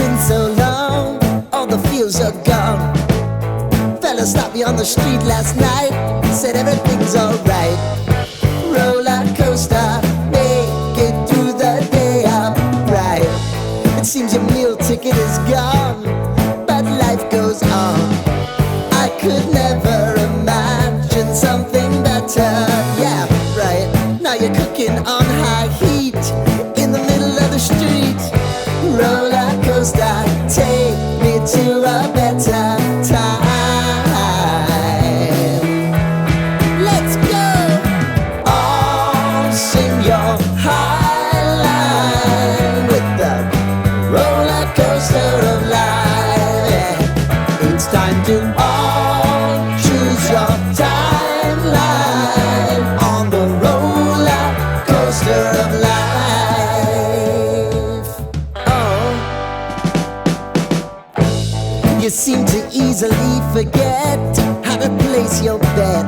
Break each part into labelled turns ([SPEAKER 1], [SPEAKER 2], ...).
[SPEAKER 1] been so long, all the feels are gone. Fella stopped me on the street last night, said everything's alright. Roller coaster, make it through the day upright. It seems your meal ticket is gone, but life goes on. I could never imagine something better. Yeah, right. Now you're cooking on high heat in the middle of the street. Roller coaster, take me to a better time. Let's go! All sing your high line with the roller coaster of life. Yeah. It's time to all choose your timeline on the roller coaster of life. Oh, you seem to easily forget how to place your bet.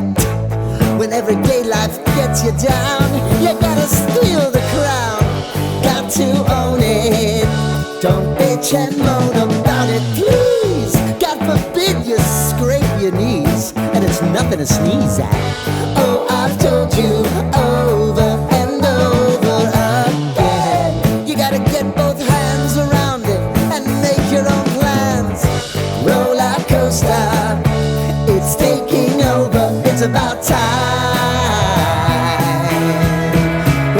[SPEAKER 1] When everyday life gets you down, you gotta steal the crown. Got to own it. Don't bitch and moan about it, please. God forbid you scrape your knees, and it's nothing to sneeze at. Oh, I've told you over and over again, you gotta get both hands around it and make your own plans. Roller coaster, it's taking over, it's about time.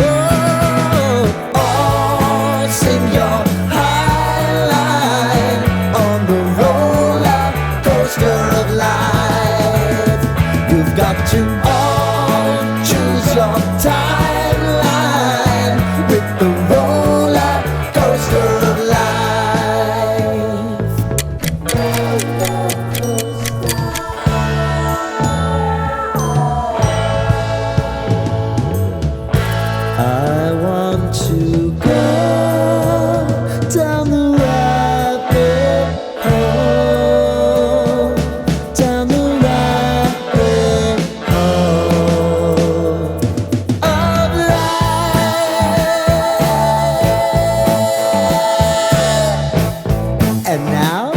[SPEAKER 1] Oh, all sing your high line on the roller coaster of life. You've got to all choose your timeline with the roller coaster of life. I want to go down the rabbit hole, down the rabbit hole of life. And now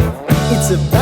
[SPEAKER 1] it's about